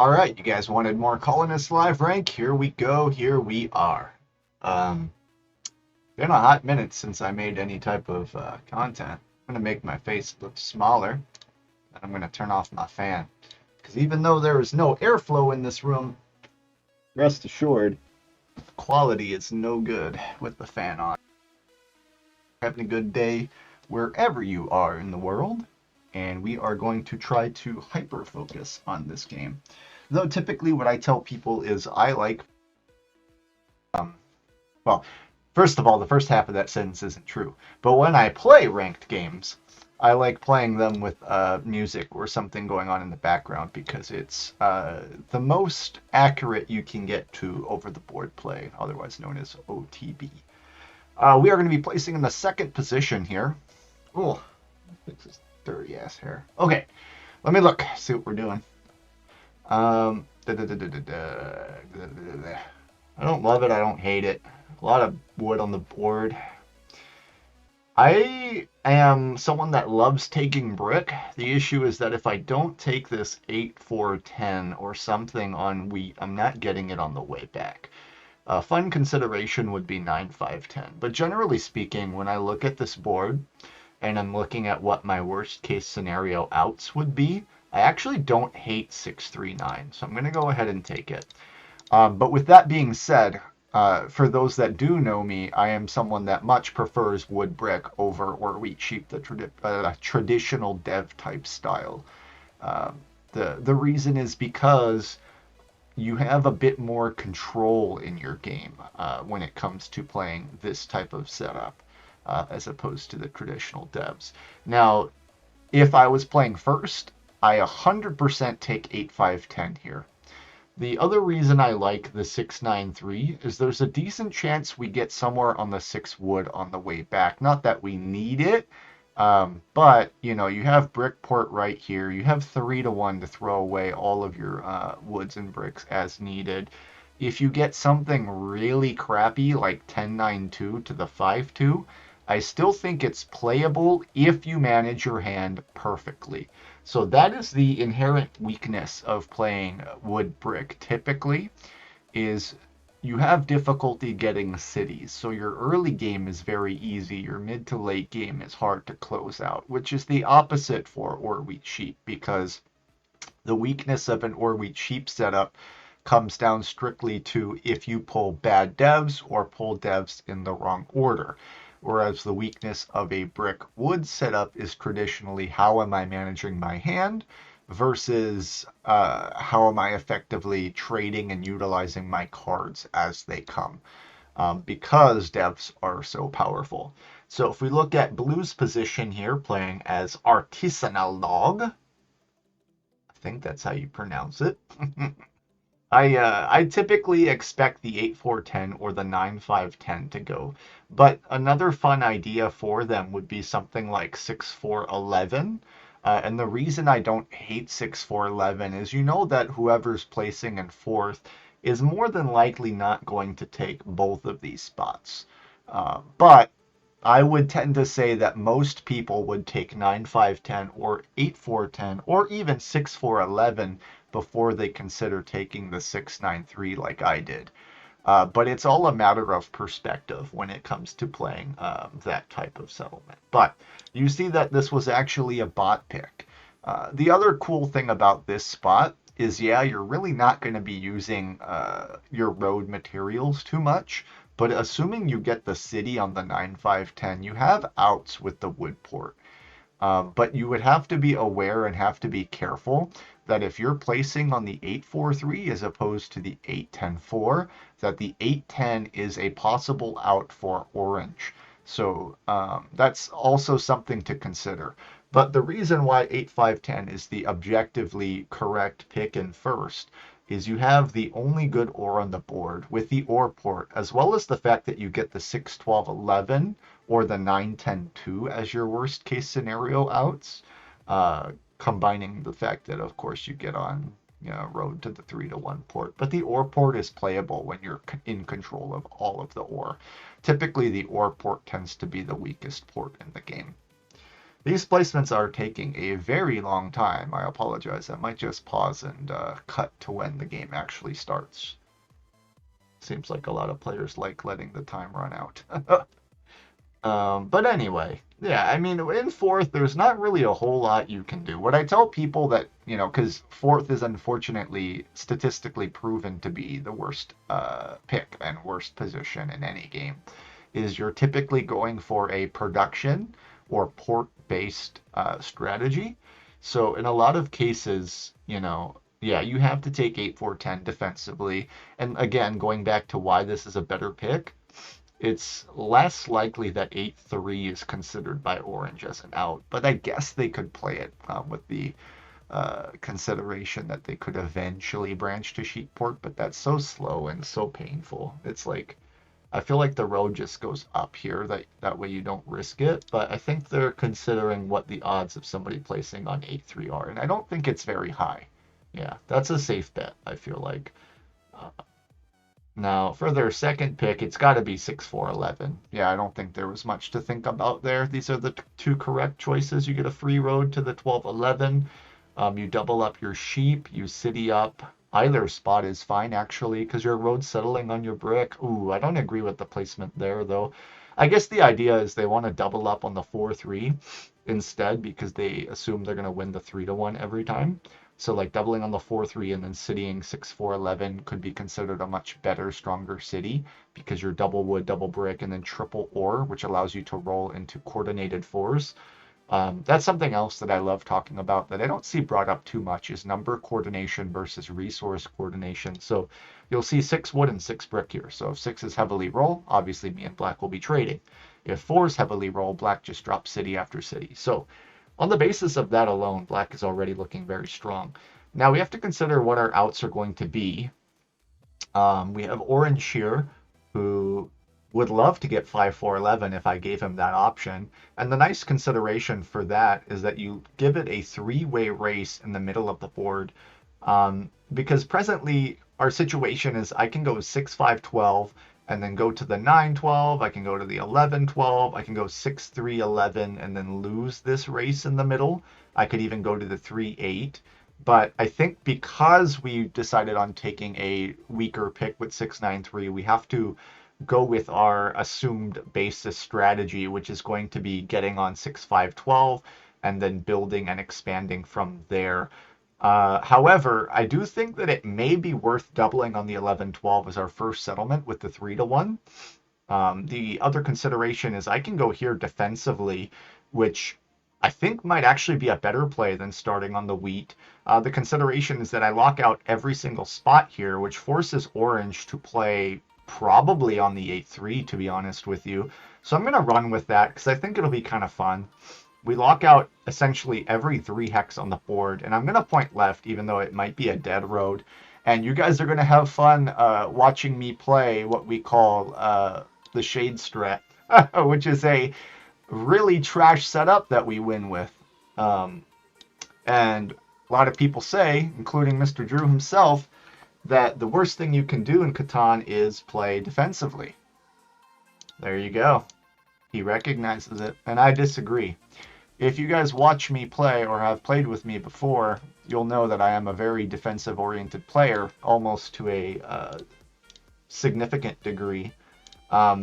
All right, you guys wanted more Colonist Live rank? Here we go. Here we are. Um, Been a hot minute since I made any type of content. I'm gonna make my face look smaller, and I'm gonna turn off my fan because even though there is no airflow in this room, rest assured, quality is no good with the fan on. Having a good day wherever you are in the world, and we are going to try to hyper focus on this game. Though typically, what I tell people is I like um, well, first of all, the first half of that sentence isn't true. But when I play ranked games, I like playing them with music or something going on in the background because it's the most accurate you can get to over the board play, otherwise known as OTB. We are going to be placing in the second position here. Oh, fix this dirty ass hair. Okay, let me look, see what we're doing. I don't love it. I don't hate it. A lot of wood on the board. I am someone that loves taking brick. The issue is that if I don't take this 8, 4, 10 or something on wheat, I'm not getting it on the way back. A fun consideration would be 9, 5, 10. But generally speaking, when I look at this board and I'm looking at what my worst case scenario outs would be, I actually don't hate 6, 3, 9. So I'm going to go ahead and take it. But with that being said, for those that do know me, I am someone that much prefers wood brick over or wheat sheep, the traditional dev type style. Uh, the reason is because you have a bit more control in your game when it comes to playing this type of setup as opposed to the traditional devs. Now, if I was playing first, I 100% take 8, 5, 10 here. The other reason I like the 693 is there's a decent chance we get somewhere on the 6 wood on the way back. Not that we need it, but you know, you have Brickport right here. You have 3 to 1 to throw away all of your woods and bricks as needed. If you get something really crappy like 1092 to the 52, I still think it's playable if you manage your hand perfectly. So that is the inherent weakness of playing wood brick typically is you have difficulty getting cities. So your early game is very easy. Your mid to late game is hard to close out, which is the opposite for or wheat sheep because the weakness of an or wheat sheep setup comes down strictly to if you pull bad devs or pull devs in the wrong order. Whereas the weakness of a brick wood setup is traditionally how am I managing my hand versus how am I effectively trading and utilizing my cards as they come because devs are so powerful. So if we look at Blue's position here, playing as Artisanal Dog, I think that's how you pronounce it. I typically expect the 8-4-10 or the 9-5-10 to go, but another fun idea for them would be something like 6-4-11. And the reason I don't hate 6-4-11 is you know that whoever's placing in fourth is more than likely not going to take both of these spots. But I would tend to say that most people would take 9-5-10 or 8-4-10 or even 6-4-11 before they consider taking the 6-9-3 like I did. But it's all a matter of perspective when it comes to playing that type of settlement. But you see that this was actually a bot pick. The other cool thing about this spot is, yeah, you're really not going to be using your road materials too much. But assuming you get the city on the 9-5-10, you have outs with the wood port. But you would have to be aware and have to be careful that if you're placing on the 8-4-3 as opposed to the 8-10-4, that the 8-10 is a possible out for orange. So that's also something to consider. But the reason why 8-5-10 is the objectively correct pick in first is you have the only good ore on the board with the ore port, as well as the fact that you get the 6-12-11 or the 9-10-2 as your worst case scenario outs, combining the fact that, of course, you get on road to the 3-1 port. But the ore port is playable when you're in control of all of the ore. Typically, the ore port tends to be the weakest port in the game. These placements are taking a very long time. I apologize. I might just pause and cut to when the game actually starts. Seems like a lot of players like letting the time run out. But anyway, yeah, I mean, in fourth, there's not really a whole lot you can do. What I tell people that, because fourth is unfortunately statistically proven to be the worst pick and worst position in any game, is you're typically going for a production or port-based strategy. So in a lot of cases, yeah, you have to take 8-4-10 defensively. And again, going back to why this is a better pick, it's less likely that 8-3 is considered by Orange as an out, but I guess they could play it with the consideration that they could eventually branch to sheet port, but that's so slow and so painful. It's like I feel like the road just goes up here. That way you don't risk it. But I think they're considering what the odds of somebody placing on 8-3 are, and I don't think it's very high. Yeah, that's a safe bet, I feel like. Uh, Now, for their second pick, it's got to be 6-4-11. Yeah, I don't think there was much to think about there. These are the two correct choices. You get a free road to the 12-11. You double up your sheep, you city up. Either spot is fine, actually, because your road's settling on your brick. Ooh, I don't agree with the placement there, though. I guess the idea is they want to double up on the 4-3 instead because they assume they're going to win the 3-1 every time. So like doubling on the 4-3 and then citying 6-4-11 could be considered a much better, stronger city because you're double wood, double brick, and then triple ore, which allows you to roll into coordinated fours. That's something else that I love talking about that I don't see brought up too much is number coordination versus resource coordination. So you'll see 6 wood and 6 brick here. So if 6 is heavily roll, obviously me and black will be trading. If 4 is heavily roll, black just drops city after city. So on the basis of that alone, black is already looking very strong. Now we have to consider what our outs are going to be. We have orange here, who would love to get 5-4-11 if I gave him that option. And the nice consideration for that is that you give it a three-way race in the middle of the board. Because presently our situation is I can go 6-5-12 and then go to the 9-12. I can go to the 11-12. I can go 6-3-11 and then lose this race in the middle. I could even go to the 3-8. But I think because we decided on taking a weaker pick with 6-9-3, we have to go with our assumed basis strategy, which is going to be getting on 6-5-12 and then building and expanding from there. However, I do think that it may be worth doubling on the 11-12 as our first settlement with the 3-1. The other consideration is I can go here defensively, which I think might actually be a better play than starting on the wheat. The consideration is that I lock out every single spot here, which forces orange to play probably on the 8-3, to be honest with you. So I'm going to run with that because I think it'll be kind of fun. We lock out essentially every 3 hex on the board, and I'm going to point left, even though it might be a dead road. And you guys are going to have fun watching me play what we call the Shade Strat, which is a really trash setup that we win with. And a lot of people say, including Mr. Drew himself, that the worst thing you can do in Catan is play defensively. There you go. He recognizes it, and I disagree. If you guys watch me play or have played with me before, you'll know that I am a very defensive-oriented player, almost to a significant degree.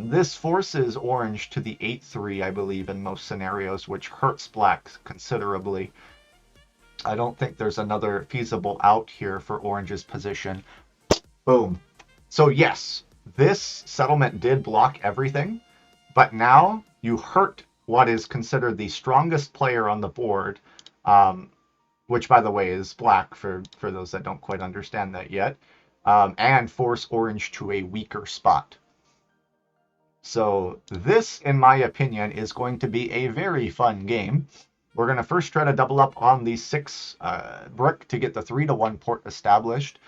This forces orange to the 8-3, I believe, in most scenarios, which hurts black considerably. I don't think there's another feasible out here for orange's position. Boom. So yes, this settlement did block everything, but now you hurt what is considered the strongest player on the board, which, by the way, is black for those that don't quite understand that yet, and force orange to a weaker spot. So this, in my opinion, is going to be a very fun game. We're going to first try to double up on the 6 brick to get the 3-1 port established,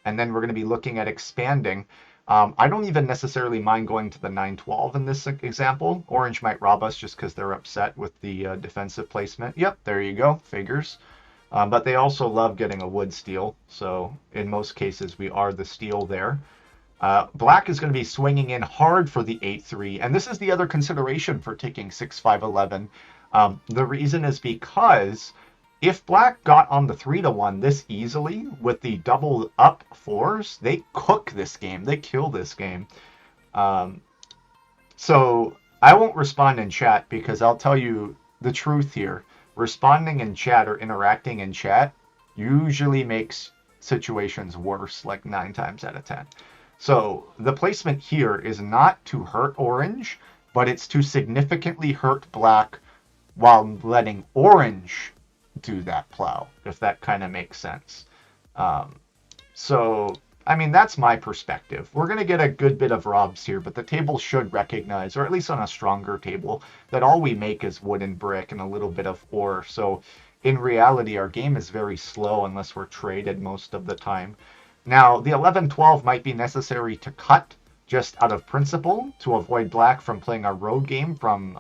and then we're going to be looking at expanding. I don't even necessarily mind going to the 9-12 in this example. Orange might rob us just because they're upset with the defensive placement. Yep, there you go, figures. But they also love getting a wood steal, so in most cases we are the steal there. Black is going to be swinging in hard for the 8-3, and this is the other consideration for taking 6-5-11. The reason is because if black got on the 3-1 this easily with the double up fours, they cook this game. They kill this game. Um, so I won't respond in chat because I'll tell you the truth here. Responding in chat or interacting in chat usually makes situations worse, like 9 times out of 10. So the placement here is not to hurt orange, but it's to significantly hurt black while letting orange do that plow, if that kind of makes sense. Um, so, I mean, that's my perspective. We're going to get a good bit of robs here, but the table should recognize, or at least on a stronger table, that all we make is wood and brick and a little bit of ore. So, in reality, our game is very slow unless we're traded most of the time. Now, the 11-12 might be necessary to cut just out of principle to avoid black from playing a road game from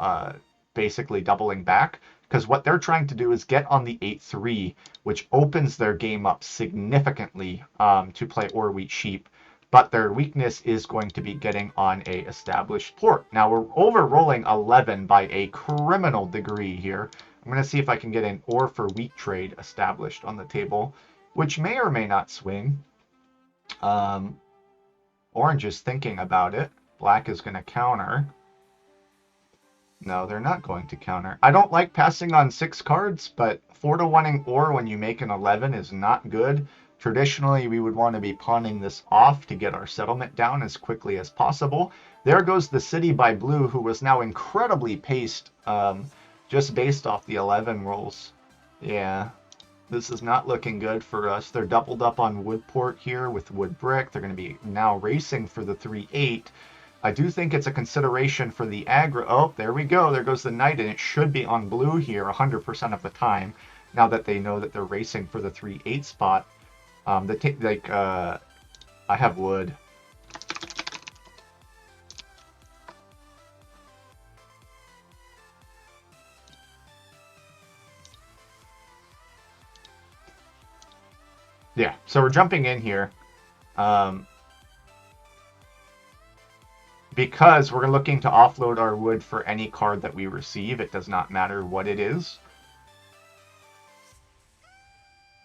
basically doubling back. Because what they're trying to do is get on the 8-3, which opens their game up significantly to play ore wheat sheep. But their weakness is going to be getting on a established port. Now we're over-rolling 11 by a criminal degree here. I'm going to see if I can get an ore for wheat trade established on the table, which may or may not swing. Orange is thinking about it. Black is going to counter. No, they're not going to counter. I don't like passing on 6 cards, but 4-1ing ore when you make an 11 is not good. Traditionally, we would want to be pawning this off to get our settlement down as quickly as possible. There goes the city by blue, who was now incredibly paced just based off the 11 rolls. Yeah, this is not looking good for us. They're doubled up on wood port here with wood brick. They're going to be now racing for the 3-8. I do think it's a consideration for the aggro. Oh, there we go. There goes the knight, and it should be on blue here 100% of the time. Now that they know that they're racing for the 3-8 spot, I have wood. Yeah, so we're jumping in here. Because we're looking to offload our wood for any card that we receive. It does not matter what it is.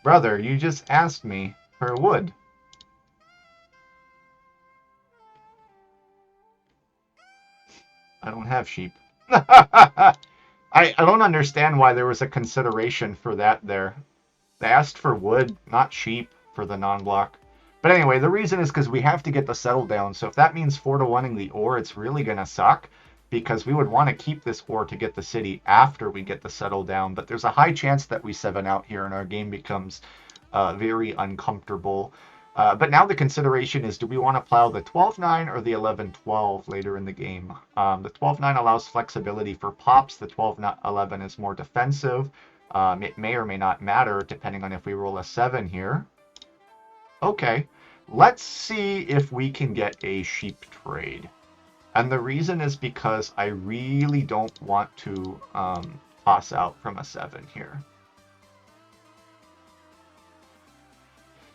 Brother, you just asked me for wood. I don't have sheep. I don't understand why there was a consideration for that there. They asked for wood, not sheep, for the non-block. But anyway, the reason is because we have to get the settle down. So if that means 4-1ing the ore, it's really going to suck. Because we would want to keep this ore to get the city after we get the settle down. But there's a high chance that we 7 out here and our game becomes very uncomfortable. But now the consideration is, do we want to plow the 12-9 or the 11-12 later in the game? The 12-9 allows flexibility for pops. The 12-11 is more defensive. It may or may not matter depending on if we roll a 7 here. Okay, let's see if we can get a sheep trade. And the reason is because I really don't want to toss out from a 7 here.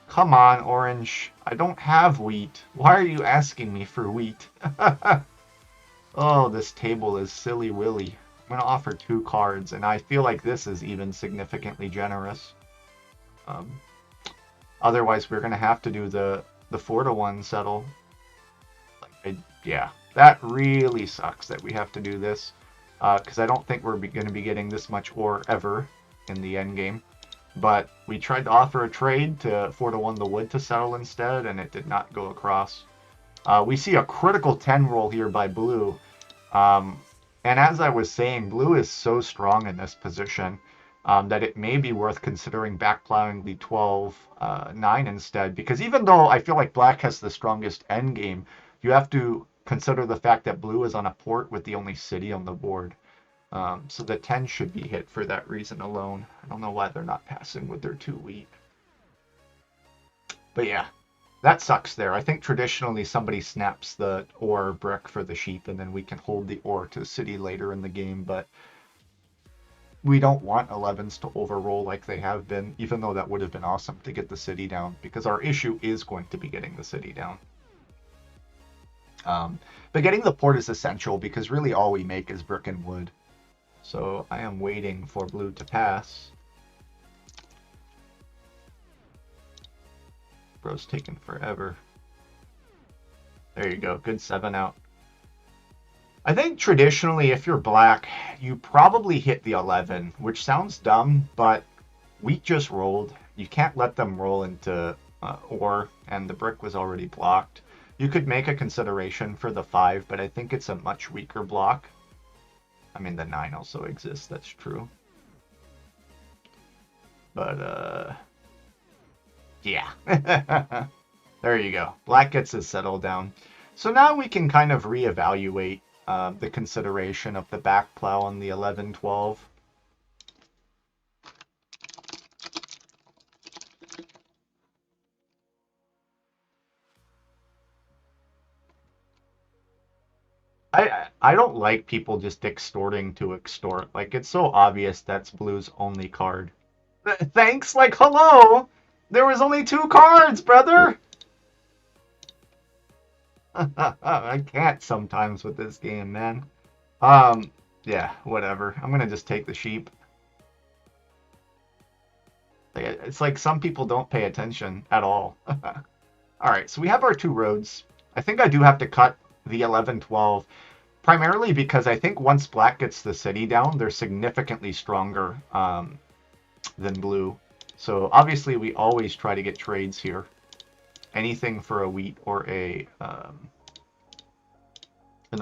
Come on, orange. I don't have wheat. Why are you asking me for wheat? Oh, this table is silly willy. I'm going to offer 2 cards, and I feel like this is even significantly generous. Otherwise, we're going to have to do the 4-1 settle. Yeah, that really sucks that we have to do this. Because I don't think we're going to be getting this much ore ever in the end game. But we tried to offer a trade to 4-1 the wood to settle instead, and it did not go across. We see a critical 10 roll here by blue. And as I was saying, blue is so strong in this position that it may be worth considering backplowing the 12-9 instead. Because even though I feel like black has the strongest end game, you have to consider the fact that blue is on a port with the only city on the board. So the 10 should be hit for that reason alone. I don't know why they're not passing with their 2 wheat. But yeah, that sucks there. I think traditionally somebody snaps the ore brick for the sheep, and then we can hold the ore to the city later in the game. But we don't want 11s to overroll like they have been, even though that would have been awesome to get the city down, because our issue is going to be getting the city down. But getting the port is essential, because really all we make is brick and wood. So I am waiting for blue to pass. Bro's taking forever. There you go. Good 7 out. I think traditionally, if you're black, you probably hit the 11, which sounds dumb, but wheat just rolled. You can't let them roll into ore, and the brick was already blocked. You could make a consideration for the 5, but I think it's a much weaker block. I mean, the 9 also exists, that's true. But, yeah. There you go. Black gets his settle down. So now we can kind of reevaluate the consideration of the back plow on the 11-12. I don't like people just extorting to extort. Like, it's so obvious that's blue's only card. Thanks, like, hello! There was only 2 cards, brother! I can't sometimes with this game, man. Yeah, whatever. I'm gonna just take the sheep. It's like some people don't pay attention at all. Alright, so we have our 2 roads. I think I do have to cut the 11-12, primarily because I think once black gets the city down, they're significantly stronger than blue. So obviously we always try to get trades here. Anything for a wheat or an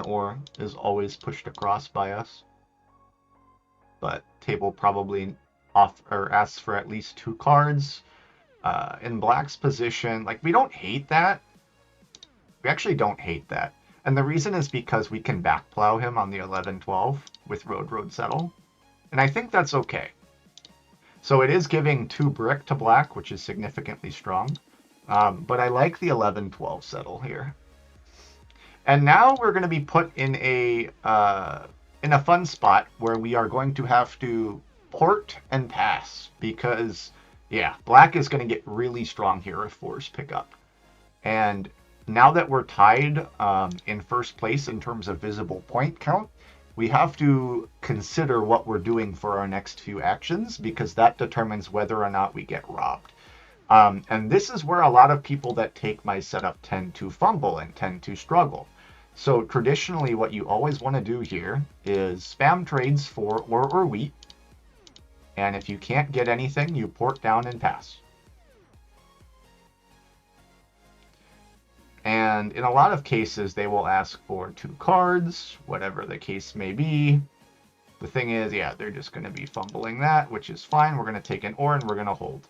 ore is always pushed across by us. But table probably asks for at least 2 cards. In black's position, like, we don't hate that. We actually don't hate that. And the reason is because we can backplow him on the 11-12 with road settle. And I think that's okay. So it is giving 2 brick to black, which is significantly strong. But I like the 11-12 settle here. And now we're going to be put in a fun spot where we are going to have to port and pass. Because, yeah, black is going to get really strong here if 4s pick up. And now that we're tied in first place in terms of visible point count, we have to consider what we're doing for our next few actions, because that determines whether or not we get robbed. And this is where a lot of people that take my setup tend to fumble and tend to struggle. So traditionally, what you always want to do here is spam trades for ore or wheat. And if you can't get anything, you port down and pass. And in a lot of cases, they will ask for 2 cards, whatever the case may be. The thing is, yeah, they're just going to be fumbling that, which is fine. We're going to take an ore and we're going to hold.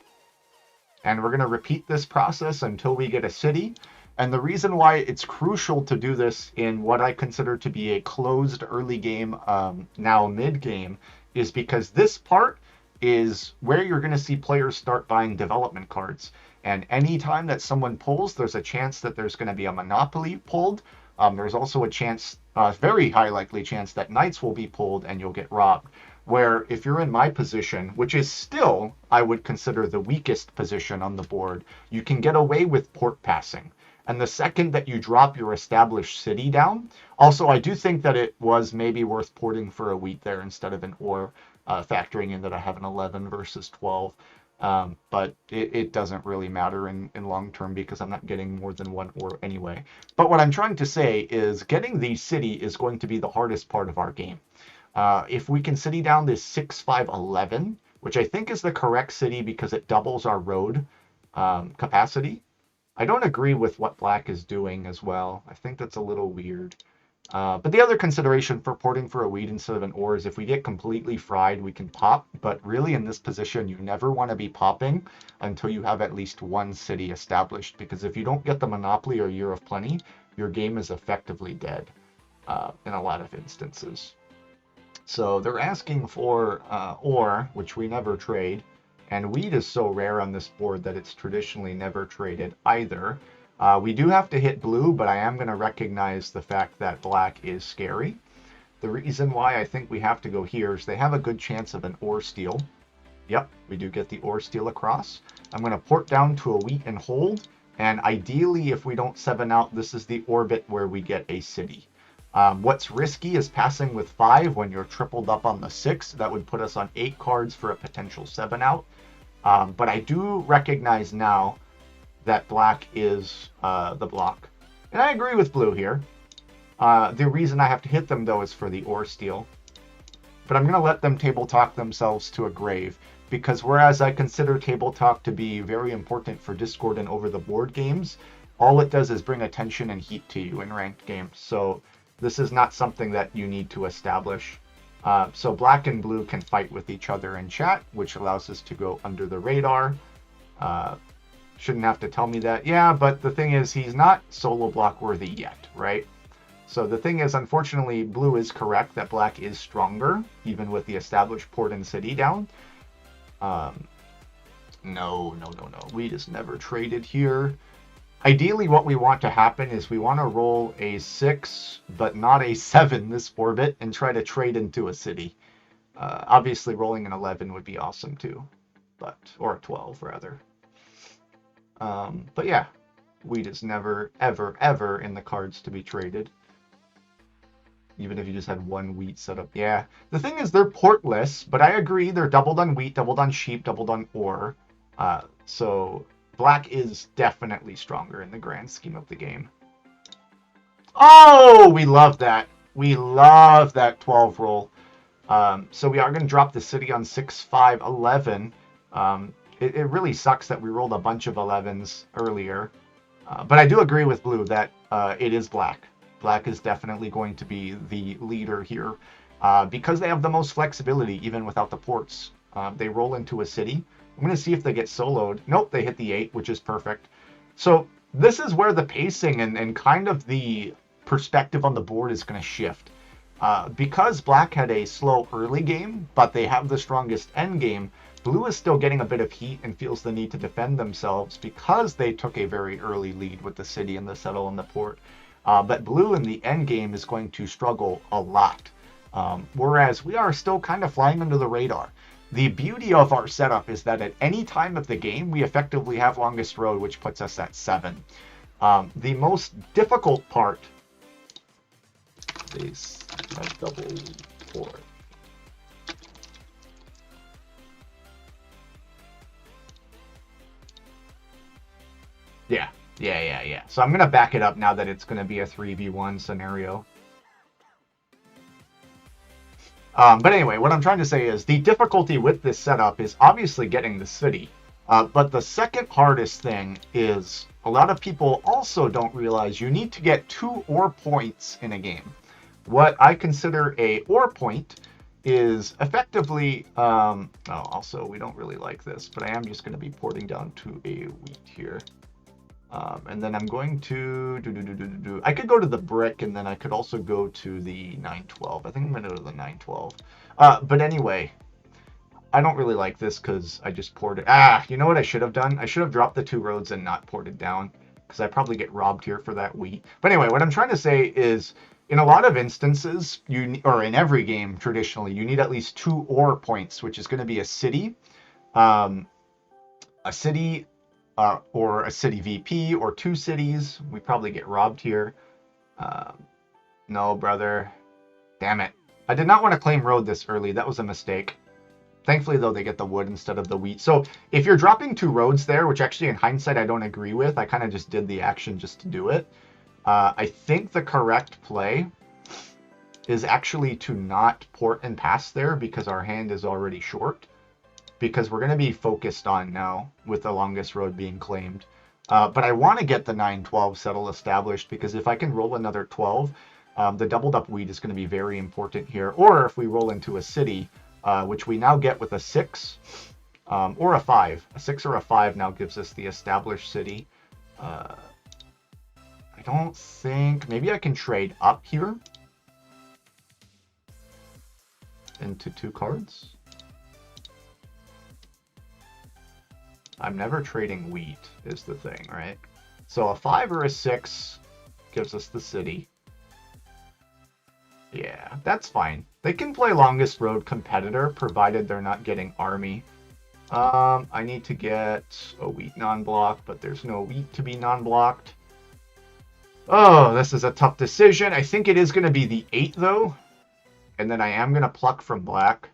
And we're going to repeat this process until we get a city. And the reason why it's crucial to do this in what I consider to be a closed early game, now mid-game, is because this part is where you're going to see players start buying development cards. And anytime that someone pulls, there's a chance that there's going to be a monopoly pulled. There's also a chance, very high likely chance, that knights will be pulled and you'll get robbed. Where if you're in my position, which is still, I would consider the weakest position on the board, you can get away with port passing. And the second that you drop your established city down, also I do think that it was maybe worth porting for a wheat there instead of an ore, factoring in that I have an 11 versus 12. But it doesn't really matter in long term because I'm not getting more than 1 ore anyway. But what I'm trying to say is getting the city is going to be the hardest part of our game. If we can city down this 6-5-11, which I think is the correct city because it doubles our road capacity. I don't agree with what black is doing as well. I think that's a little weird. But the other consideration for porting for a wheat instead of an ore is if we get completely fried, we can pop. But really in this position, you never want to be popping until you have at least 1 city established. Because if you don't get the monopoly or year of plenty, your game is effectively dead in a lot of instances. So they're asking for ore, which we never trade. And wheat is so rare on this board that it's traditionally never traded either. We do have to hit blue, but I am going to recognize the fact that black is scary. The reason why I think we have to go here is they have a good chance of an ore steal. Yep, we do get the ore steal across. I'm going to port down to a wheat and hold. And ideally, if we don't 7 out, this is the orbit where we get a city. What's risky is passing with 5 when you're tripled up on the 6. That would put us on 8 cards for a potential 7 out. But I do recognize now that black is the block. And I agree with blue here. The reason I have to hit them, though, is for the ore steal. But I'm going to let them table talk themselves to a grave, because whereas I consider table talk to be very important for Discord and over the board games, all it does is bring attention and heat to you in ranked games. So this is not something that you need to establish. So black and blue can fight with each other in chat, which allows us to go under the radar. Shouldn't have to tell me that. Yeah, but the thing is, he's not solo block worthy yet, right? So the thing is, unfortunately, blue is correct that black is stronger, even with the established port and city down. No. We just never traded here. Ideally, what we want to happen is we want to roll a 6, but not a 7 this orbit, and try to trade into a city. Obviously, rolling an 11 would be awesome too, or a 12 rather. But yeah, wheat is never, ever in the cards to be traded. Even if you just had one wheat set up. Yeah, the thing is they're portless, but I agree they're doubled on wheat, doubled on sheep, doubled on ore. So black is definitely stronger in the grand scheme of the game. Oh, we love that. We love that 12 roll. So we are going to drop the city on 6, 5, 11. It really sucks that we rolled a bunch of 11s earlier. But I do agree with blue that it is black. Black is definitely going to be the leader here because they have the most flexibility even without the ports. They roll into a city. I'm going to see if they get soloed. Nope, they hit the 8, which is perfect. So this is where the pacing and kind of the perspective on the board is going to shift. Because black had a slow early game, but they have the strongest end game, blue is still getting a bit of heat and feels the need to defend themselves because they took a very early lead with the city and the settle and the port. But blue in the end game is going to struggle a lot, whereas we are still kind of flying under the radar. The beauty of our setup is that at any time of the game, we effectively have longest road, which puts us at 7. The most difficult part is a double port. Yeah. So I'm going to back it up now that it's going to be a 3v1 scenario. But anyway, what I'm trying to say is the difficulty with this setup is obviously getting the city. But the second hardest thing is a lot of people also don't realize you need to get 2 ore points in a game. What I consider a ore point is effectively, also we don't really like this, but I am just going to be porting down to a wheat here. And then I'm going to I could go to the brick, and then I could also go to the 912. I think I'm going to go to the 912. But anyway, I don't really like this because I just ported. You know what I should have done? I should have dropped the 2 roads and not ported down, because I probably get robbed here for that wheat. But anyway, what I'm trying to say is, in a lot of instances, or in every game traditionally, you need at least 2 ore points, which is going to be a city, or a city VP, or 2 cities. We probably get robbed here. No, brother. Damn it. I did not want to claim road this early. That was a mistake. Thankfully, though, they get the wood instead of the wheat. So if you're dropping 2 roads there, which actually in hindsight I don't agree with, I kind of just did the action just to do it. I think the correct play is actually to not port and pass there because our hand is already short. Because we're going to be focused on now with the longest road being claimed. But I want to get the 9-12 settle established, because if I can roll another 12, the doubled up wheat is going to be very important here. Or if we roll into a city, which we now get with a 6 or a 5. A 6 or a 5 now gives us the established city. I don't think... Maybe I can trade up here into 2 cards. I'm never trading wheat, is the thing, right? So a 5 or a 6 gives us the city. Yeah, that's fine. They can play longest road competitor, provided they're not getting army. I need to get a wheat non-block, but there's no wheat to be non-blocked. Oh, this is a tough decision. I think it is going to be the 8, though. And then I am going to pluck from black.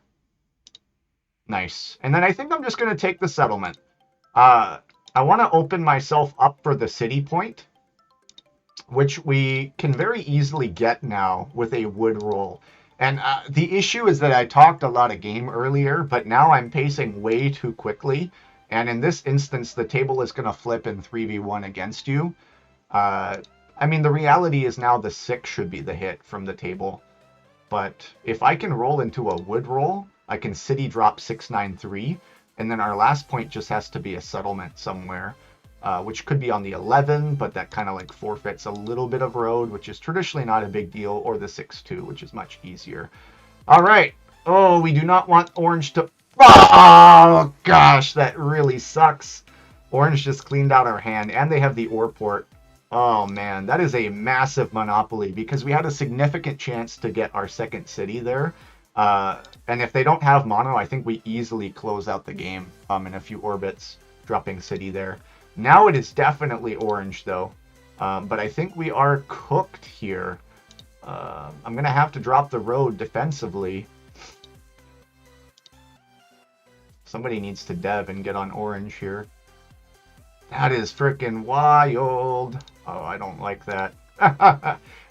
Nice. And then I think I'm just going to take the settlement. Uh, I want to open myself up for the city point, which we can very easily get now with a wood roll. And the issue is that I talked a lot of game earlier, but now I'm pacing way too quickly. And in this instance, the table is going to flip in 3v1 against you. Uh, I mean, the reality is now the 6 should be the hit from the table. But if I can roll into a wood roll, I can city drop 693, and then our last point just has to be a settlement somewhere, which could be on the 11, but that kind of like forfeits a little bit of road, which is traditionally not a big deal, or the 6-2, which is much easier. All right. Oh, we do not want orange to... Oh, gosh, that really sucks. Orange just cleaned out our hand, and they have the ore port. Oh, man, that is a massive monopoly because we had a significant chance to get our second city there. And if they don't have mono, I think we easily close out the game in a few orbits, dropping city there. Now it is definitely orange, though. But I think we are cooked here. I'm going to have to drop the road defensively. Somebody needs to dev and get on orange here. That is freaking wild. Oh, I don't like that.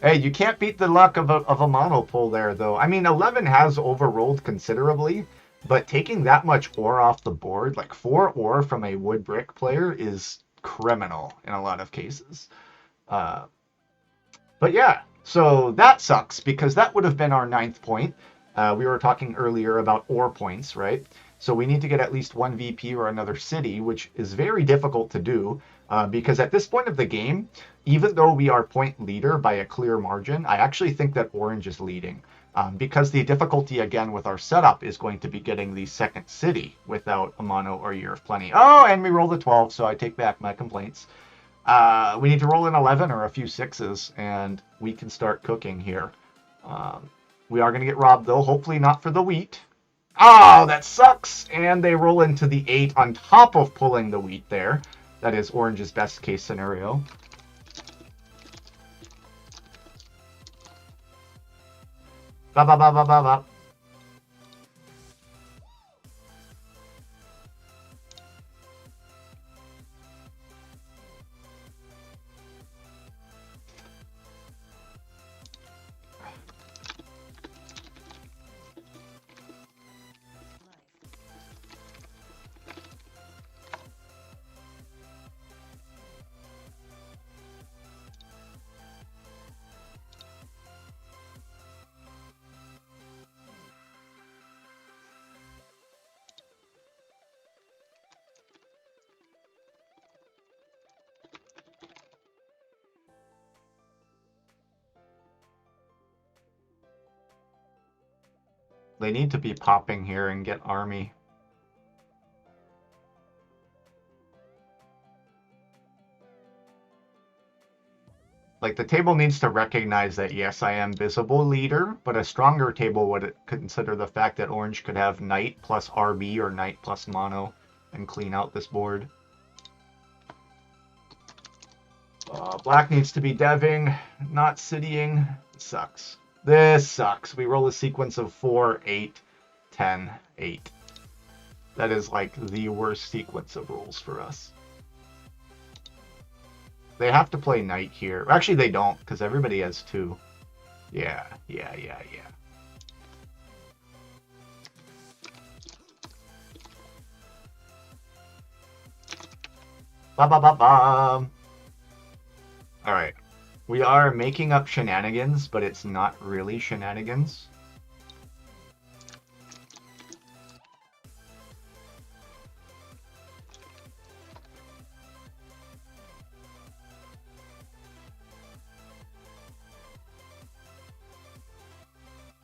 Hey, you can't beat the luck of a mono pull there, though. I mean, 11 has overrolled considerably, but taking that much ore off the board, like 4 ore from a wood brick player, is criminal in a lot of cases. Uh, But yeah, so that sucks because that would have been our 9th point. We were talking earlier about ore points, right? So we need to get at least one VP or another city, which is very difficult to do because at this point of the game, even though we are point leader by a clear margin, I actually think that orange is leading because the difficulty again with our setup is going to be getting the second city without a mono or year of plenty. Oh, and we rolled a 12, so I take back my complaints. We need to roll an 11 or a few 6s, and we can start cooking here. Um, we are going to get robbed, though. Hopefully not for the wheat. Oh, that sucks! And they roll into the 8 on top of pulling the wheat there. That is Orange's best case scenario. Ba ba ba ba ba ba. They need to be popping here and get army. Like the table needs to recognize that yes, I am visible leader, but a stronger table would consider the fact that orange could have knight plus RB or knight plus mono and clean out this board. Black needs to be deving, not citying. Sucks. This sucks. We roll a sequence of 4, 8, 10, 8. That is like the worst sequence of rolls for us. They have to play knight here. Actually, they don't, because everybody has 2. Yeah. Ba ba ba ba. All right. We are making up shenanigans, but it's not really shenanigans.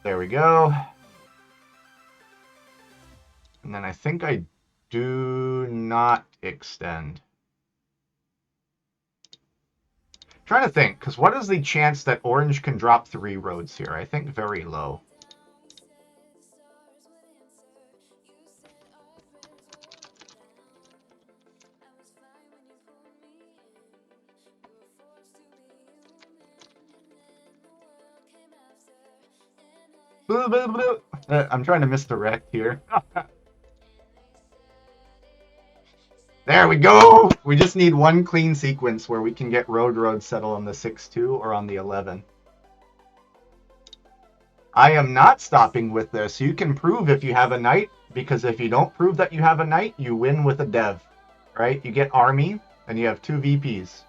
There we go. And then I think I do not extend. Trying to think, because what is the chance that orange can drop 3 roads here? I think very low. I'm trying to misdirect here. There we go. We just need one clean sequence where we can get road settle on the 6-2 or on the 11. I am not stopping with this. You can prove if you have a knight, because if you don't prove that you have a knight, you win with a dev, right? You get army and you have 2 VPs.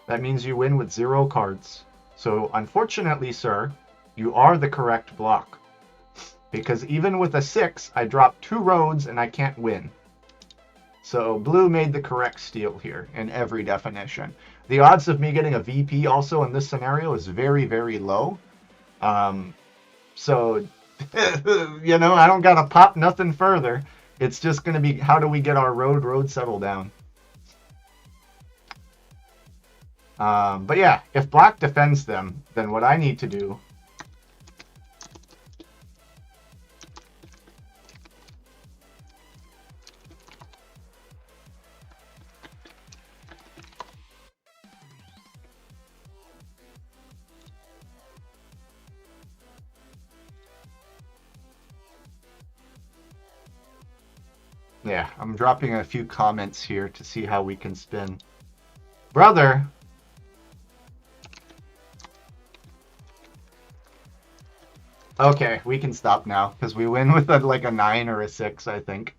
That means you win with 0 cards. So unfortunately, sir, you are the correct block. Because even with a 6, I drop 2 roads and I can't win. So blue made the correct steal here in every definition. The odds of me getting a VP also in this scenario is very, very low. So, you know, I don't got to pop nothing further. It's just going to be how do we get our road settle down. But yeah, if black defends them, then what I need to do yeah, I'm dropping a few comments here to see how we can spin. Brother. Okay, we can stop now because we win with like a 9 or a 6, I think.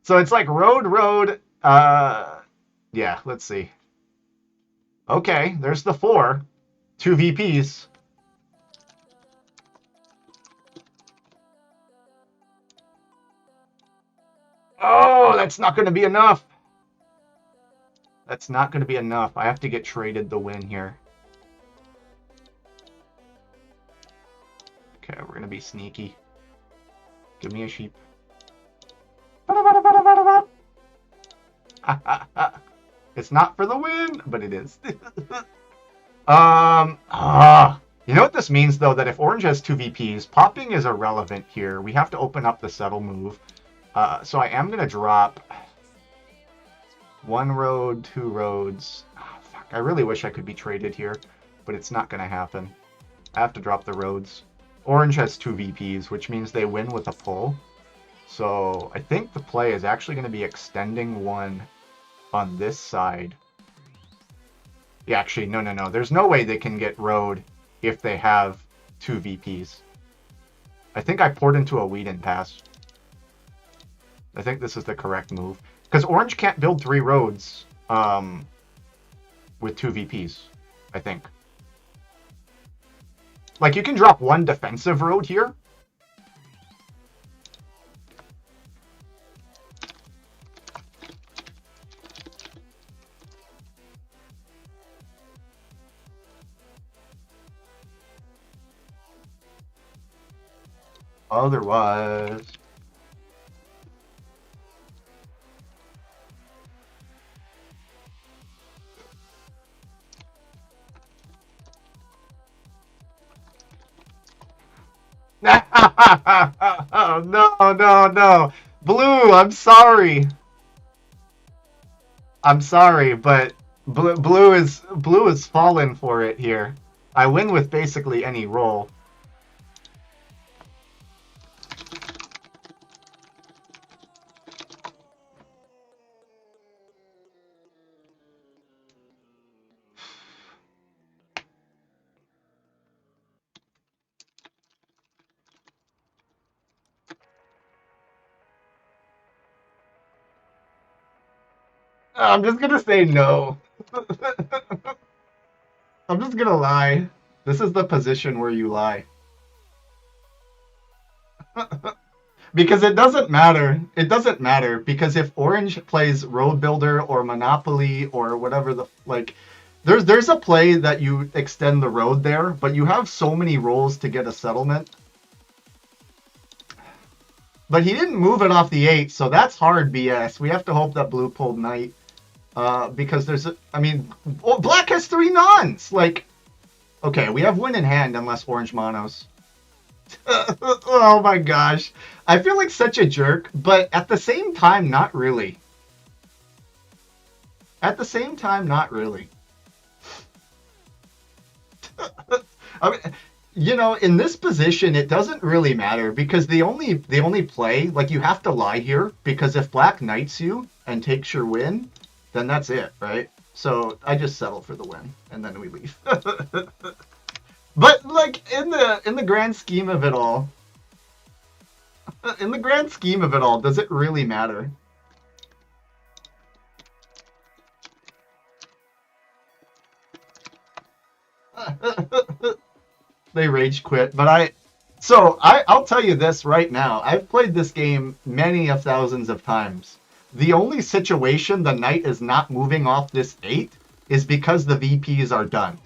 So it's like road. Yeah, let's see. Okay, there's the 4. 2 VPs. Oh, that's not going to be enough. That's not going to be enough. I have to get traded the win here. Okay, we're going to be sneaky. Give me a sheep. It's not for the win, but it is. You know what this means, though? That if orange has 2 VPs, popping is irrelevant here. We have to open up the settle move. So I am going to drop 1 road, 2 roads. Oh, fuck, I really wish I could be traded here, but it's not going to happen. I have to drop the roads. Orange has 2 VPs, which means they win with a pull. So I think the play is actually going to be extending 1 on this side. Yeah, actually, no. There's no way they can get road if they have 2 VPs. I think I poured into a Whedon pass. I think this is the correct move. Because orange can't build 3 roads with 2 VPs, I think. Like, you can drop 1 defensive road here. Otherwise... No. Blue, I'm sorry. I'm sorry, but blue is fallen for it here. I win with basically any roll. I'm just gonna say no. I'm just gonna lie. This is the position where you lie. Because it doesn't matter. It doesn't matter because if orange plays road builder or monopoly or whatever the like, there's a play that you extend the road there, but you have so many rolls to get a settlement. But he didn't move it off the 8, so that's hard BS. We have to hope that blue pulled knight. Because there's I mean, black has 3 nons. Like, okay, we have win in hand unless orange monos. Oh my gosh. I feel like such a jerk, but at the same time, not really. At the same time, not really. I mean, You know, in this position, it doesn't really matter because the only play, like you have to lie here because if black knights you and takes your win, then that's it, right? So I just settle for the win and then we leave. But like in the grand scheme of it all, in the grand scheme of it all, does it really matter? They rage quit, but I'll tell you this right now. I've played this game many of thousands of times. The only situation the knight is not moving off this 8 is because the VPs are done.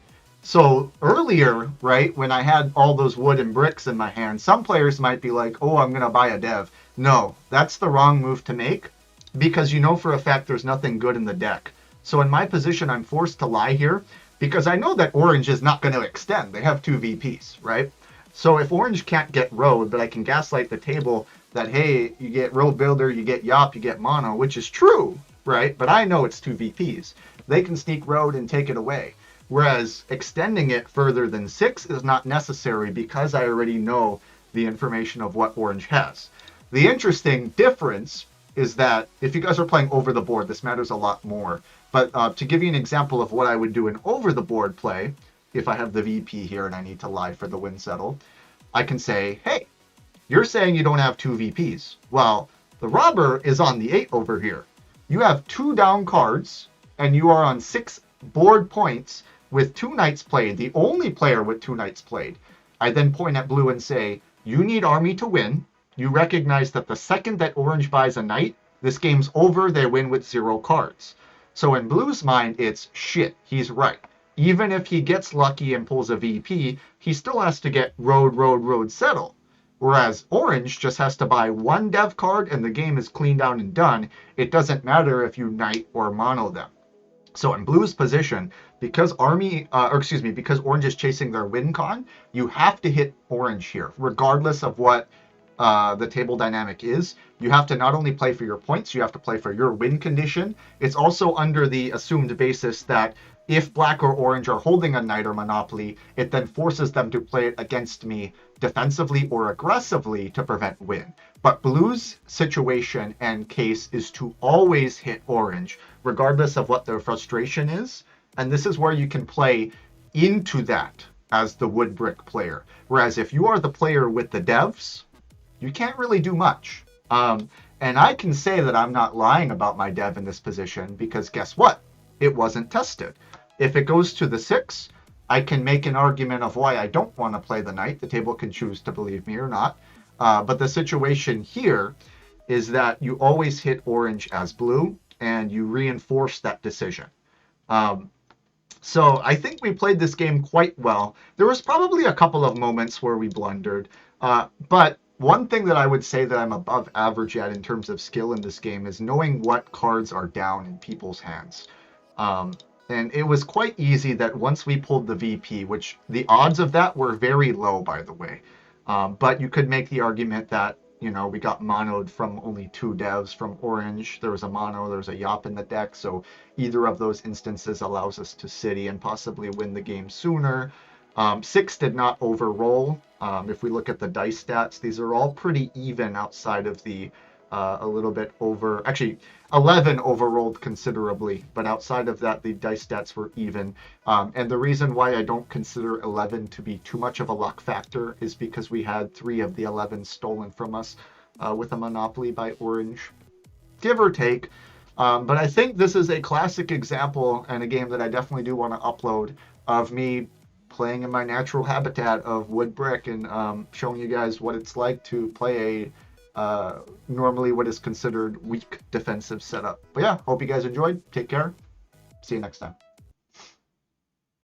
So earlier, right, when I had all those wood and bricks in my hand, some players might be like, oh, I'm going to buy a dev. No, that's the wrong move to make because you know for a fact there's nothing good in the deck. So in my position, I'm forced to lie here because I know that orange is not going to extend. They have 2 VPs, right? So if orange can't get road, but I can gaslight the table that, hey, you get road builder, you get yop, you get mono, which is true, right? But I know it's 2 VPs. They can sneak road and take it away. Whereas extending it further than 6 is not necessary because I already know the information of what orange has. The interesting difference is that if you guys are playing over the board, this matters a lot more. But to give you an example of what I would do in over the board play, if I have the VP here and I need to lie for the win settle, I can say, hey, you're saying you don't have 2 VPs. Well, the robber is on the 8 over here. You have 2 down cards and you are on 6 board points with 2 knights played, the only player with 2 knights played. I then point at blue and say, you need army to win. You recognize that the second that orange buys a knight, this game's over, they win with 0 cards. So in blue's mind, it's shit, he's right. Even if he gets lucky and pulls a VP, he still has to get road settle. Whereas orange just has to buy 1 dev card and the game is cleaned down and done. It doesn't matter if you knight or mono them. So in blue's position, because because orange is chasing their win con, you have to hit orange here, regardless of what the table dynamic is. You have to not only play for your points, you have to play for your win condition. It's also under the assumed basis that if black or orange are holding a knight or monopoly, it then forces them to play it against me defensively or aggressively to prevent win. But blue's situation and case is to always hit orange, regardless of what their frustration is. And this is where you can play into that as the wood brick player. Whereas if you are the player with the devs, you can't really do much. And I can say that I'm not lying about my dev in this position because guess what? It wasn't tested. If it goes to the 6, I can make an argument of why I don't want to play the knight. The table can choose to believe me or not. But the situation here is that you always hit orange as blue and you reinforce that decision. So I think we played this game quite well. There was probably a couple of moments where we blundered, but one thing that I would say that I'm above average at in terms of skill in this game is knowing what cards are down in people's hands. And it was quite easy that once we pulled the VP, which the odds of that were very low, by the way. But you could make the argument that, you know, we got monoed from only 2 devs from orange. There was a mono, there was a yop in the deck. So either of those instances allows us to city and possibly win the game sooner. 6 did not overroll. If we look at the dice stats, these are all pretty even outside of the a little bit over. Actually, 11 overrolled considerably, but outside of that, the dice stats were even. And the reason why I don't consider 11 to be too much of a luck factor is because we had 3 of the 11 stolen from us with a monopoly by orange, give or take. But I think this is a classic example and a game that I definitely do want to upload of me playing in my natural habitat of wood brick and showing you guys what it's like to play a normally what is considered weak defensive setup. But yeah, hope you guys enjoyed. Take care. See you next time.